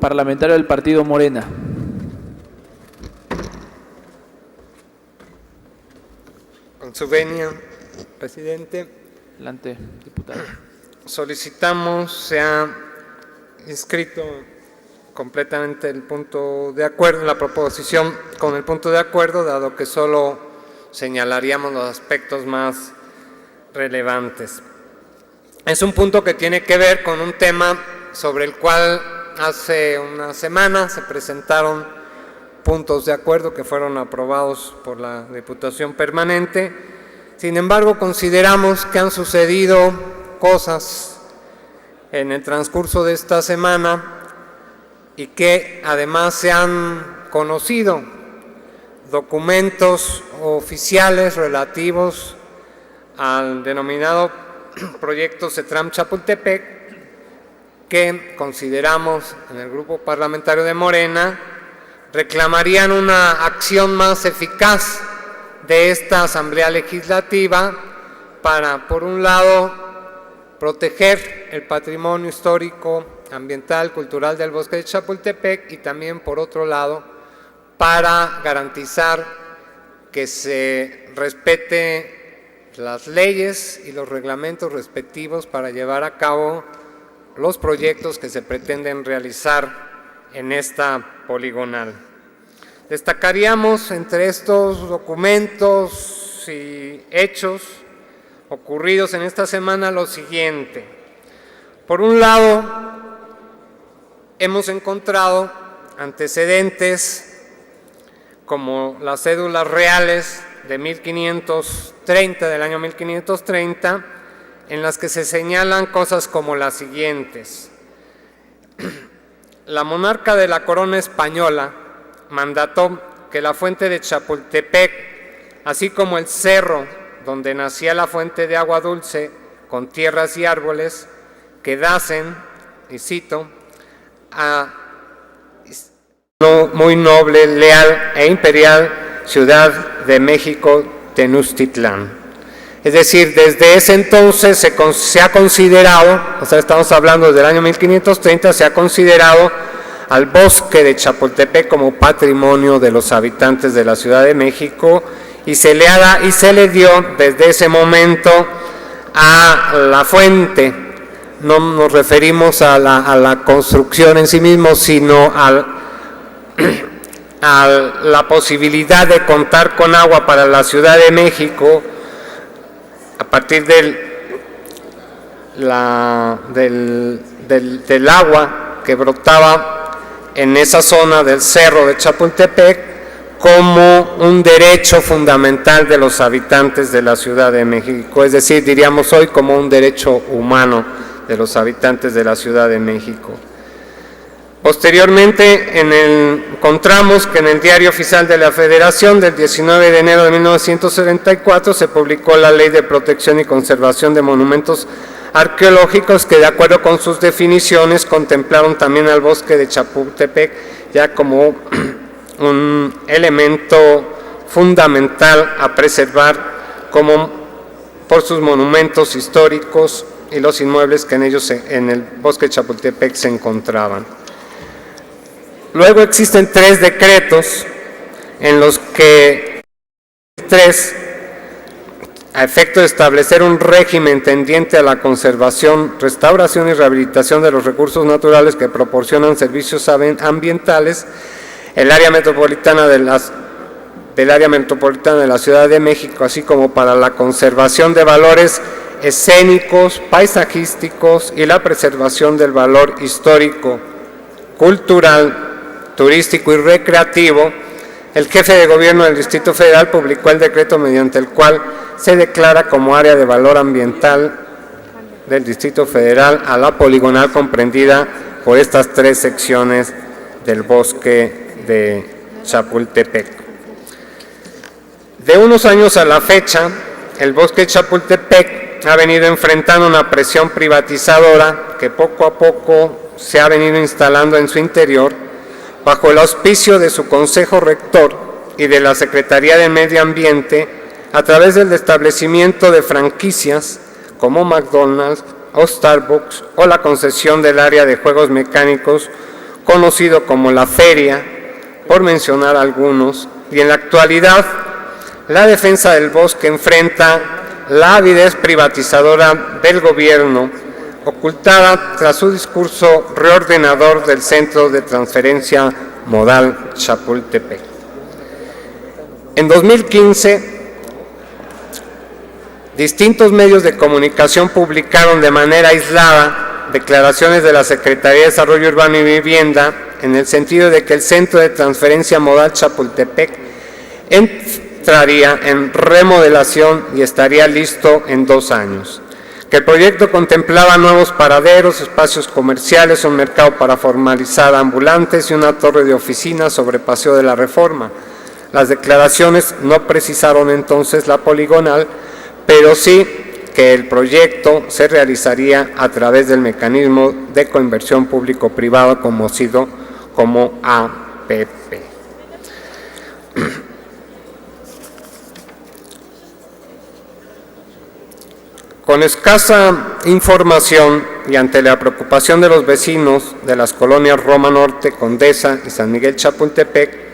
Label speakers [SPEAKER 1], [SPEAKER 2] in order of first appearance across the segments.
[SPEAKER 1] parlamentario del Partido Morena.
[SPEAKER 2] Con su venia, presidente.
[SPEAKER 1] Adelante, diputado.
[SPEAKER 2] Solicitamos, se ha inscrito completamente el punto de acuerdo, la proposición con el punto de acuerdo, dado que solo señalaríamos los aspectos más relevantes. Es un punto que tiene que ver con un tema sobre el cual hace una semana se presentaron puntos de acuerdo que fueron aprobados por la Diputación Permanente. Sin embargo, consideramos que han sucedido cosas en el transcurso de esta semana y que además se han conocido documentos oficiales relativos al denominado proyecto CETRAM Chapultepec, que consideramos en el grupo parlamentario de Morena reclamarían una acción más eficaz de esta Asamblea Legislativa para, por un lado, proteger el patrimonio histórico, ambiental, cultural del bosque de Chapultepec y también, por otro lado, para garantizar que se respete las leyes y los reglamentos respectivos para llevar a cabo los proyectos que se pretenden realizar en esta poligonal. Destacaríamos entre estos documentos y hechos ocurridos en esta semana lo siguiente. Por un lado, hemos encontrado antecedentes como las cédulas reales de 1530, del año 1530, en las que se señalan cosas como las siguientes. La monarca de la corona española mandató que la fuente de Chapultepec, así como el cerro donde nacía la fuente de agua dulce con tierras y árboles, quedasen, y cito, a muy noble, leal e imperial Ciudad de México, Tenochtitlán. Es decir, desde ese entonces se ha considerado, o sea, estamos hablando del año 1530, se ha considerado al bosque de Chapultepec como patrimonio de los habitantes de la Ciudad de México y se le dio desde ese momento a la fuente. No nos referimos a la construcción en sí mismo, sino a la posibilidad de contar con agua para la Ciudad de México a partir del agua que brotaba en esa zona del cerro de Chapultepec como un derecho fundamental de los habitantes de la Ciudad de México, es decir, diríamos hoy como un derecho humano de los habitantes de la Ciudad de México. Posteriormente, encontramos que en el Diario Oficial de la Federación del 19 de enero de 1974 se publicó la Ley de Protección y Conservación de Monumentos Arqueológicos que, de acuerdo con sus definiciones, contemplaron también al bosque de Chapultepec ya como un elemento fundamental a preservar como por sus monumentos históricos y los inmuebles que en el bosque de Chapultepec se encontraban. Luego existen 3 decretos en los que a efecto de establecer un régimen tendiente a la conservación, restauración y rehabilitación de los recursos naturales que proporcionan servicios ambientales, el área metropolitana del área metropolitana de la Ciudad de México, así como para la conservación de valores escénicos, paisajísticos y la preservación del valor histórico, cultural, turístico y recreativo. El jefe de gobierno del Distrito Federal publicó el decreto mediante el cual se declara como área de valor ambiental del Distrito Federal a la poligonal comprendida por estas 3 secciones del bosque de Chapultepec. De unos años a la fecha, el bosque de Chapultepec ha venido enfrentando una presión privatizadora que poco a poco se ha venido instalando en su interior, bajo el auspicio de su Consejo Rector y de la Secretaría de Medio Ambiente, a través del establecimiento de franquicias como McDonald's o Starbucks o la concesión del área de juegos mecánicos conocido como La Feria, por mencionar algunos, y en la actualidad la defensa del bosque enfrenta la avidez privatizadora del gobierno, ocultada tras su discurso reordenador del Centro de Transferencia Modal Chapultepec. En 2015, distintos medios de comunicación publicaron de manera aislada declaraciones de la Secretaría de Desarrollo Urbano y Vivienda en el sentido de que el Centro de Transferencia Modal Chapultepec entraría en remodelación y estaría listo en 2 años, que el proyecto contemplaba nuevos paraderos, espacios comerciales, un mercado para formalizar ambulantes y una torre de oficinas sobre Paseo de la Reforma. Las declaraciones no precisaron entonces la poligonal, pero sí que el proyecto se realizaría a través del mecanismo de coinversión público-privado conocido como APP. Con escasa información y ante la preocupación de los vecinos de las colonias Roma Norte, Condesa y San Miguel Chapultepec,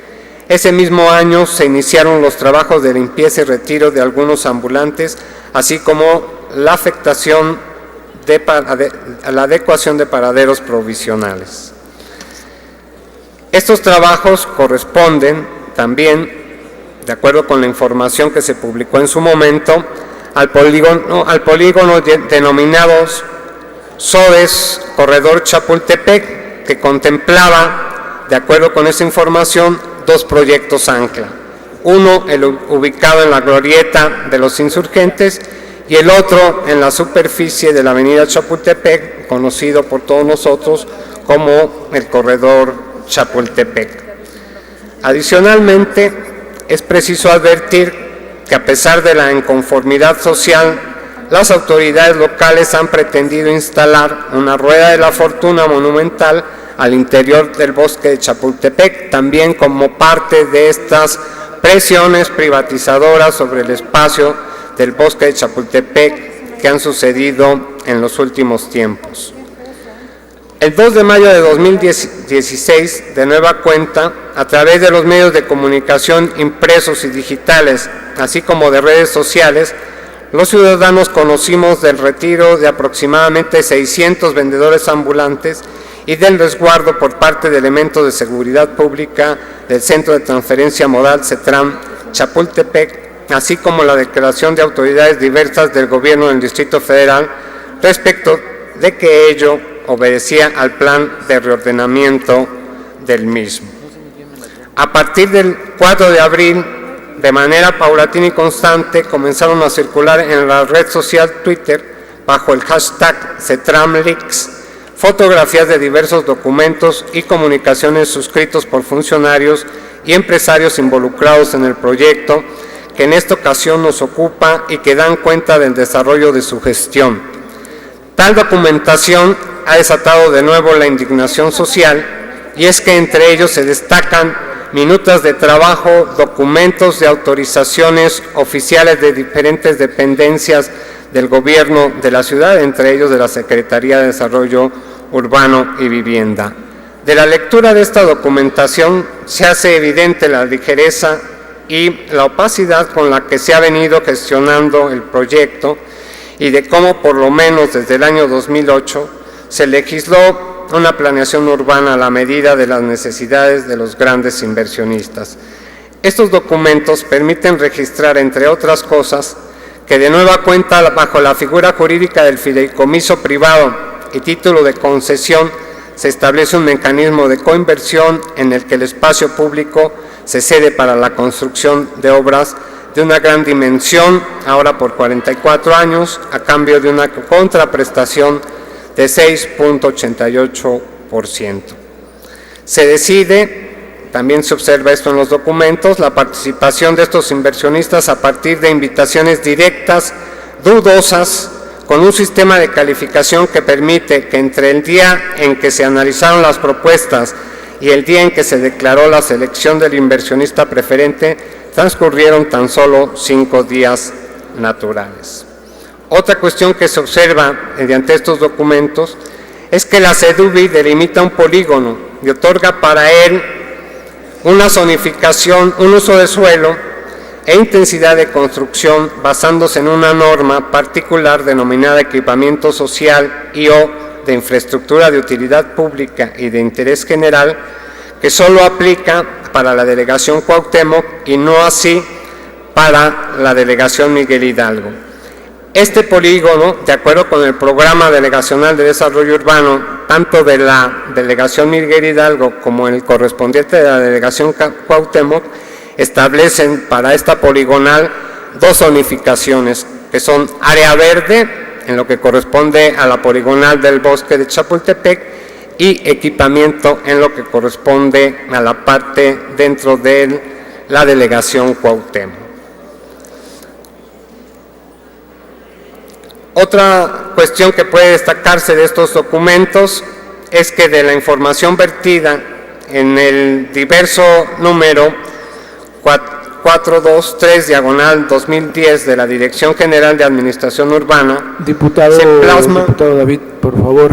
[SPEAKER 2] ese mismo año se iniciaron los trabajos de limpieza y retiro de algunos ambulantes, así como la afectación a la adecuación de paraderos provisionales. Estos trabajos corresponden también, de acuerdo con la información que se publicó en su momento, al polígono denominados SODES Corredor Chapultepec, que contemplaba, de acuerdo con esa información, 2 proyectos ancla. Uno, el ubicado en la glorieta de los Insurgentes, y el otro en la superficie de la avenida Chapultepec, conocido por todos nosotros como el Corredor Chapultepec. Adicionalmente, es preciso advertir que a pesar de la inconformidad social, las autoridades locales han pretendido instalar una rueda de la fortuna monumental al interior del bosque de Chapultepec, también como parte de estas presiones privatizadoras sobre el espacio del bosque de Chapultepec que han sucedido en los últimos tiempos. El 2 de mayo de 2016, de nueva cuenta, a través de los medios de comunicación impresos y digitales, así como de redes sociales, los ciudadanos conocimos del retiro de aproximadamente 600 vendedores ambulantes y del resguardo por parte de elementos de seguridad pública del Centro de Transferencia Modal CETRAM Chapultepec, así como la declaración de autoridades diversas del Gobierno del Distrito Federal respecto de que ello obedecía al plan de reordenamiento del mismo. A partir del 4 de abril, de manera paulatina y constante, comenzaron a circular en la red social Twitter, bajo el hashtag CETRAMLeaks, fotografías de diversos documentos y comunicaciones suscritos por funcionarios y empresarios involucrados en el proyecto, que en esta ocasión nos ocupa y que dan cuenta del desarrollo de su gestión. Tal documentación ha desatado de nuevo la indignación social, y es que entre ellos se destacan minutas de trabajo, documentos de autorizaciones oficiales de diferentes dependencias del gobierno de la ciudad, entre ellos de la Secretaría de Desarrollo Urbano y Vivienda. De la lectura de esta documentación se hace evidente la ligereza y la opacidad con la que se ha venido gestionando el proyecto y de cómo, por lo menos desde el año 2008, se legisló una planeación urbana a la medida de las necesidades de los grandes inversionistas. Estos documentos permiten registrar, entre otras cosas, que de nueva cuenta, bajo la figura jurídica del fideicomiso privado y título de concesión, se establece un mecanismo de coinversión en el que el espacio público se cede para la construcción de obras de una gran dimensión, ahora por 44 años, a cambio de una contraprestación de 6.88%. Se decide, también se observa esto en los documentos, la participación de estos inversionistas a partir de invitaciones directas, dudosas, con un sistema de calificación que permite que entre el día en que se analizaron las propuestas y el día en que se declaró la selección del inversionista preferente, transcurrieron tan solo 5 días naturales. Otra cuestión que se observa mediante estos documentos es que la SEDUBI delimita un polígono y otorga para él una zonificación, un uso de suelo e intensidad de construcción basándose en una norma particular denominada equipamiento social y o de infraestructura de utilidad pública y de interés general, que solo aplica para la delegación Cuauhtémoc y no así para la delegación Miguel Hidalgo. Este polígono, de acuerdo con el Programa Delegacional de Desarrollo Urbano, tanto de la delegación Miguel Hidalgo como el correspondiente de la delegación Cuauhtémoc, establecen para esta poligonal dos zonificaciones, que son área verde, en lo que corresponde a la poligonal del bosque de Chapultepec, y equipamiento en lo que corresponde a la parte dentro de la delegación Cuauhtémoc. Otra cuestión que puede destacarse de estos documentos es que de la información vertida en el diverso número 423/2010 de la Dirección General de Administración Urbana,
[SPEAKER 1] Diputado David, por favor,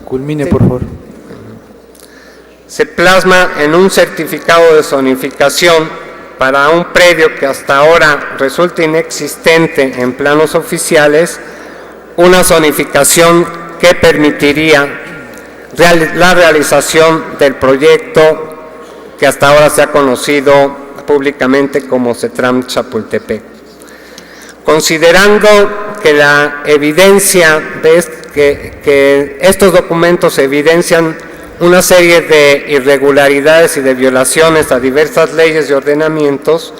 [SPEAKER 1] culmine, por favor.
[SPEAKER 2] Se plasma en un certificado de zonificación para un predio que hasta ahora resulta inexistente en planos oficiales, una zonificación que permitiría la realización del proyecto que hasta ahora se ha conocido públicamente como CETRAM Chapultepec. Considerando que la evidencia que estos documentos evidencian una serie de irregularidades y de violaciones a diversas leyes y ordenamientos,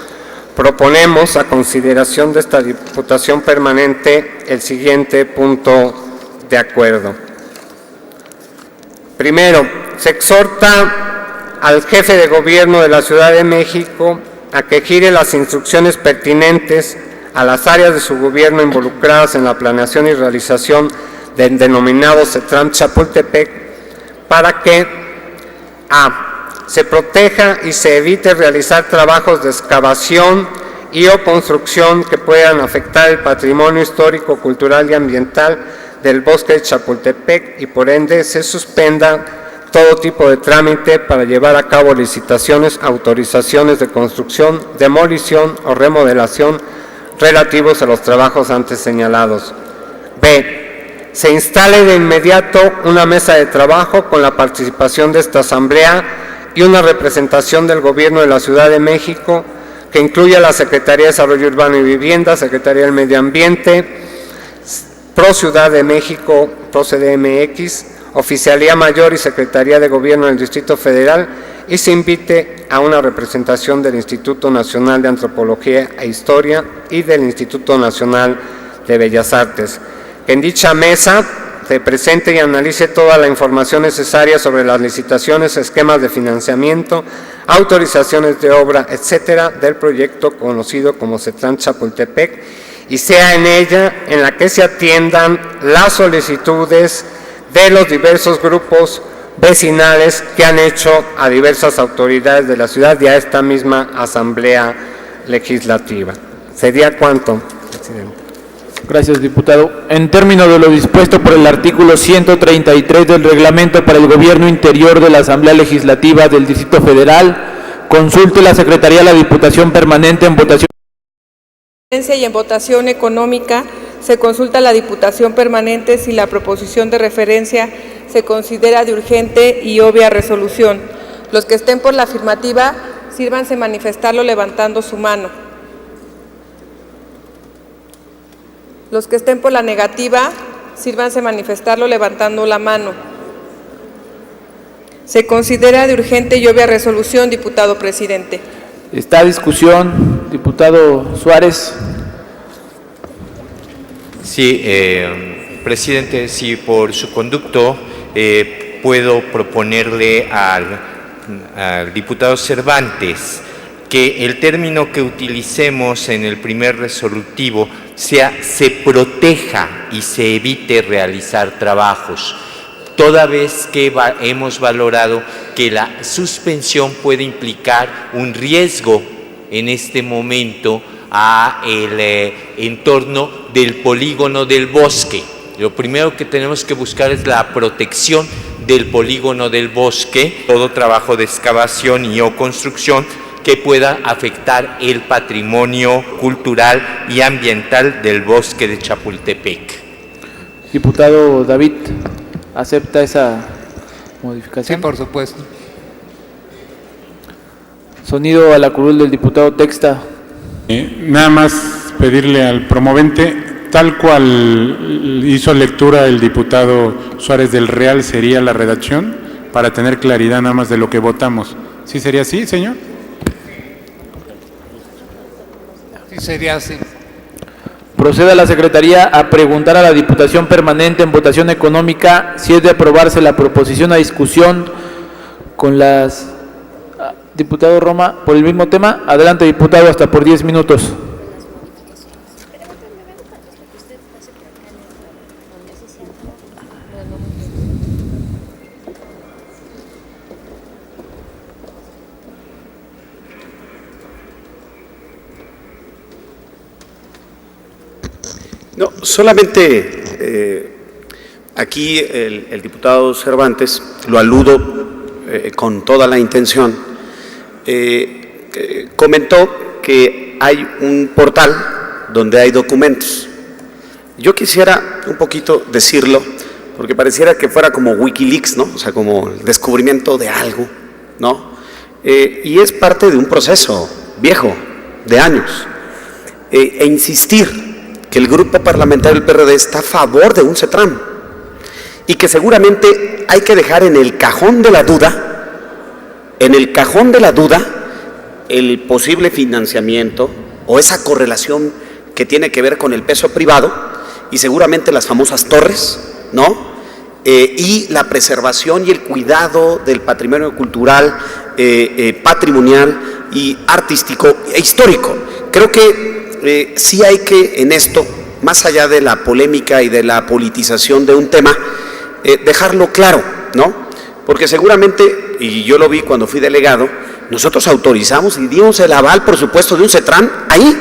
[SPEAKER 2] proponemos a consideración de esta Diputación Permanente el siguiente punto de acuerdo. Primero, se exhorta al jefe de gobierno de la Ciudad de México a que gire las instrucciones pertinentes a las áreas de su gobierno involucradas en la planeación y realización del denominado CETRAM Chapultepec, para que se proteja y se evite realizar trabajos de excavación y o construcción que puedan afectar el patrimonio histórico, cultural y ambiental del bosque de Chapultepec, y por ende se suspenda todo tipo de trámite para llevar a cabo licitaciones, autorizaciones de construcción, demolición o remodelación relativos a los trabajos antes señalados. B. Se instale de inmediato una mesa de trabajo con la participación de esta Asamblea y una representación del Gobierno de la Ciudad de México, que incluya la Secretaría de Desarrollo Urbano y Vivienda, Secretaría del Medio Ambiente, Pro Ciudad de México, Pro CDMX, Oficialía Mayor y Secretaría de Gobierno del Distrito Federal, y se invite a una representación del Instituto Nacional de Antropología e Historia y del Instituto Nacional de Bellas Artes. En dicha mesa se presente y analice toda la información necesaria sobre las licitaciones, esquemas de financiamiento, autorizaciones de obra, etcétera, del proyecto conocido como CETRAM Chapultepec, y sea en ella en la que se atiendan las solicitudes de los diversos grupos vecinales que han hecho a diversas autoridades de la ciudad y a esta misma Asamblea Legislativa. ¿Sería cuánto, presidente?
[SPEAKER 1] Gracias, diputado. En términos de lo dispuesto por el artículo 133 del Reglamento para el Gobierno Interior de la Asamblea Legislativa del Distrito Federal, consulte la Secretaría de la Diputación Permanente en votación.
[SPEAKER 3] Y en votación económica se consulta a la Diputación Permanente si la proposición de referencia se considera de urgente y obvia resolución. Los que estén por la afirmativa, sírvanse manifestarlo levantando su mano. Los que estén por la negativa, sírvanse manifestarlo levantando la mano. Se considera de urgente y obvia resolución, diputado presidente.
[SPEAKER 1] Está a discusión, diputado Suárez.
[SPEAKER 4] Sí, presidente, si por su conducto puedo proponerle al diputado Cervantes que el término que utilicemos en el primer resolutivo sea se proteja y se evite realizar trabajos, toda vez que hemos valorado que la suspensión puede implicar un riesgo en este momento a el entorno del polígono del bosque. Lo primero que tenemos que buscar es la protección del polígono del bosque, todo trabajo de excavación y o construcción que pueda afectar el patrimonio cultural y ambiental del bosque de Chapultepec.
[SPEAKER 1] Diputado David, ¿acepta esa
[SPEAKER 2] Sí,
[SPEAKER 1] modificación?
[SPEAKER 2] por supuesto.
[SPEAKER 1] Sonido a la curul del diputado Texta.
[SPEAKER 5] Nada más pedirle al promovente, tal cual hizo lectura el diputado Suárez del Real, sería la redacción, para tener claridad nada más de lo que votamos. ¿Sí sería así, señor?
[SPEAKER 2] Sí, sería así.
[SPEAKER 1] Procede a la Secretaría a preguntar a la Diputación Permanente en votación económica si es de aprobarse la proposición a discusión con las... Diputado Roma, por el mismo tema. Adelante, diputado, hasta por 10 minutos.
[SPEAKER 6] No, solamente aquí el diputado Cervantes, lo aludo con toda la intención, comentó que hay un portal donde hay documentos. Yo quisiera un poquito decirlo, porque pareciera que fuera como Wikileaks, ¿no? O sea, como el descubrimiento de algo, ¿no? Y es parte de un proceso viejo, de años. E insistir que el grupo parlamentario del PRD está a favor de un CETRAM y que seguramente hay que dejar en el cajón de la duda, el posible financiamiento o esa correlación que tiene que ver con el peso privado y seguramente las famosas torres, ¿no? Y la preservación y el cuidado del patrimonio cultural, patrimonial y artístico e histórico. Creo que sí hay que en esto, más allá de la polémica y de la politización de un tema, dejarlo claro, ¿no? Porque seguramente, y yo lo vi cuando fui delegado, nosotros autorizamos y dimos el aval, por supuesto, de un CETRAM ahí.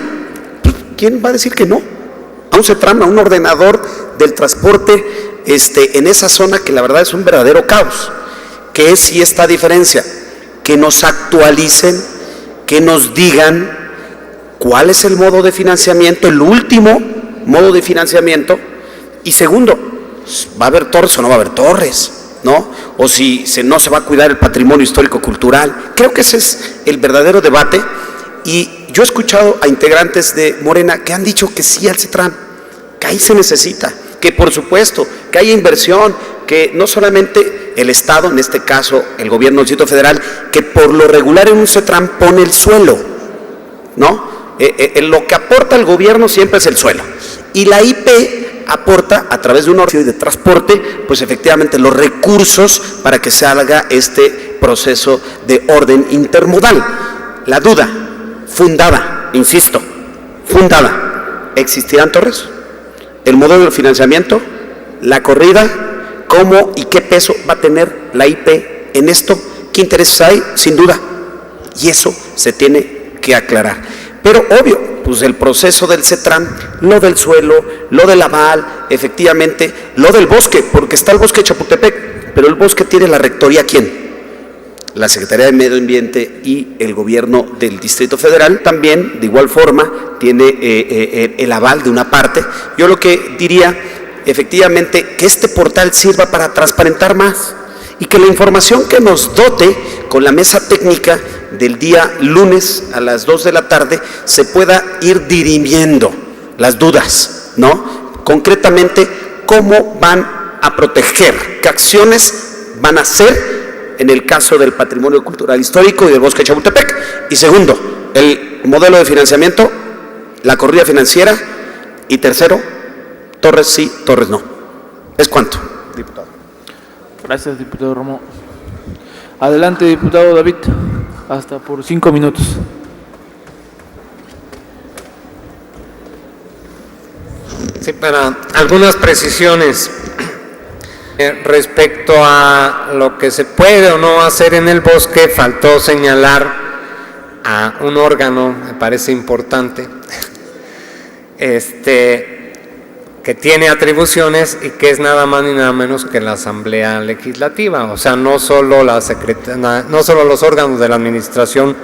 [SPEAKER 6] ¿Quién va a decir que no? A un CETRAM, a un ordenador del transporte en esa zona que la verdad es un verdadero caos. ¿Qué es sí esta diferencia? Que nos actualicen, que nos digan cuál es el modo de financiamiento, el último modo de financiamiento, y segundo, ¿va a haber torres o no va a haber torres? ¿No? O si no se va a cuidar el patrimonio histórico-cultural. Creo que ese es el verdadero debate, y yo he escuchado a integrantes de Morena que han dicho que sí al CETRAM, que ahí se necesita, que por supuesto, que haya inversión, que no solamente el Estado, en este caso el gobierno del Distrito Federal, que por lo regular en un CETRAM pone el suelo, ¿no? Lo que aporta el gobierno siempre es el suelo, y la IP aporta a través de un orden de transporte, pues efectivamente los recursos para que se haga este proceso de orden intermodal. La duda fundada, insisto, fundada, ¿existirán torres? ¿El modelo de financiamiento? ¿La corrida? ¿Cómo y qué peso va a tener la IP en esto? ¿Qué intereses hay? Sin duda, y eso se tiene que aclarar. Pero obvio, pues el proceso del CETRAM, lo del suelo, lo del aval, efectivamente, lo del bosque, porque está el bosque de Chapultepec, pero el bosque tiene la rectoría, ¿quién? La Secretaría de Medio Ambiente y el gobierno del Distrito Federal también, de igual forma, tiene el aval de una parte. Yo lo que diría, efectivamente, que este portal sirva para transparentar más y que la información que nos dote con la mesa técnica del día lunes a las 2 de la tarde se pueda ir dirimiendo las dudas, ¿no? Concretamente, ¿cómo van a proteger? ¿Qué acciones van a hacer en el caso del patrimonio cultural histórico y del bosque de Chapultepec? Y segundo, el modelo de financiamiento, la corrida financiera, y tercero, torres sí, torres no. ¿Es cuánto, diputado?
[SPEAKER 1] Gracias, diputado Romo. Adelante, diputado David, hasta por 5 minutos.
[SPEAKER 2] Sí, para algunas precisiones respecto a lo que se puede o no hacer en el bosque, faltó señalar a un órgano, me parece importante, que tiene atribuciones y que es nada más ni nada menos que la Asamblea Legislativa, o sea, no solo los órganos de la administración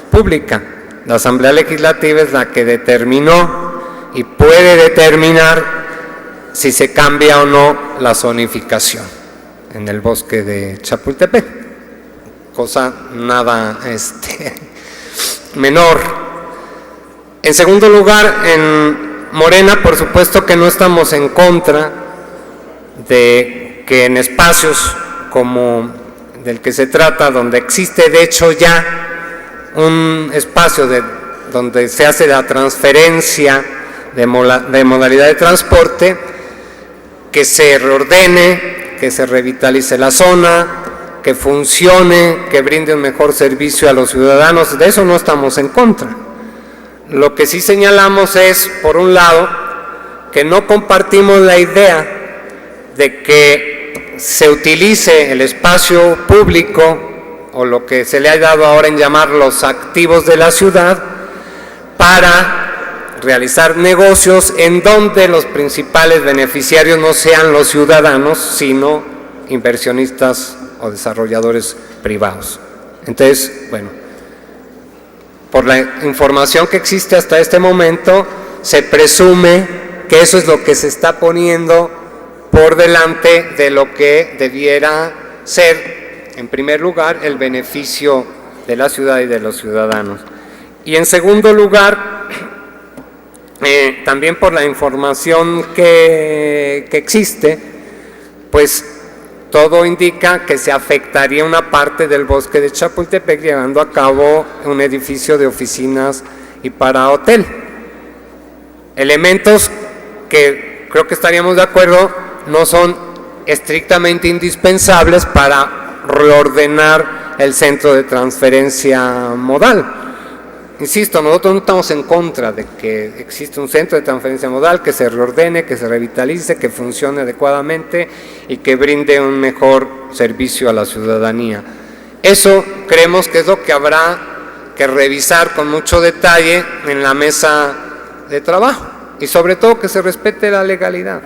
[SPEAKER 2] pública. La Asamblea Legislativa es la que determinó y puede determinar si se cambia o no la zonificación en el bosque de Chapultepec, cosa nada menor. En segundo lugar, en Morena, por supuesto que no estamos en contra de que en espacios como del que se trata, donde existe de hecho ya un espacio donde se hace la transferencia de modalidad de transporte, que se reordene, que se revitalice la zona, que funcione, que brinde un mejor servicio a los ciudadanos. De eso no estamos en contra. Lo que sí señalamos es, por un lado, que no compartimos la idea de que se utilice el espacio público, o lo que se le ha dado ahora en llamar los activos de la ciudad, para realizar negocios en donde los principales beneficiarios no sean los ciudadanos, sino inversionistas o desarrolladores privados. Entonces, bueno, por la información que existe hasta este momento, se presume que eso es lo que se está poniendo por delante de lo que debiera ser, en primer lugar, el beneficio de la ciudad y de los ciudadanos. Y en segundo lugar, también por la información que existe, pues todo indica que se afectaría una parte del bosque de Chapultepec llevando a cabo un edificio de oficinas y para hotel. Elementos que creo que estaríamos de acuerdo no son estrictamente indispensables para reordenar el centro de transferencia modal. Insisto, nosotros no estamos en contra de que exista un centro de transferencia modal, que se reordene, que se revitalice, que funcione adecuadamente y que brinde un mejor servicio a la ciudadanía. Eso creemos que es lo que habrá que revisar con mucho detalle en la mesa de trabajo y sobre todo que se respete la legalidad.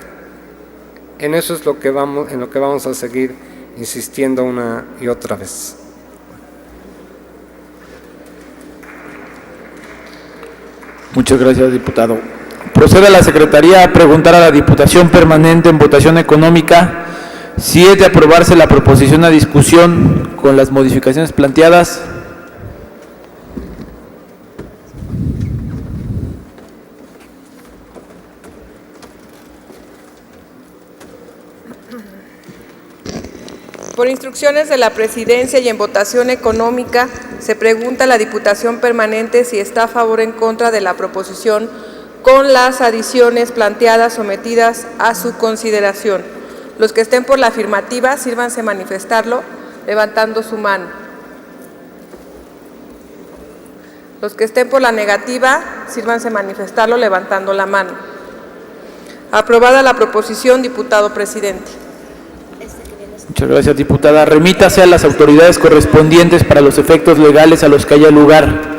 [SPEAKER 2] En eso es en lo que vamos a seguir insistiendo una y otra vez.
[SPEAKER 1] Muchas gracias, diputado. Procede la Secretaría a preguntar a la Diputación Permanente en votación económica si es de aprobarse la proposición a discusión con las modificaciones planteadas.
[SPEAKER 3] Por instrucciones de la Presidencia y en votación económica, se pregunta a la Diputación Permanente si está a favor o en contra de la proposición con las adiciones planteadas sometidas a su consideración. Los que estén por la afirmativa, sírvanse manifestarlo levantando su mano. Los que estén por la negativa, sírvanse manifestarlo levantando la mano. Aprobada la proposición, diputado presidente.
[SPEAKER 1] Muchas gracias, diputada. Remítase a las autoridades correspondientes para los efectos legales a los que haya lugar.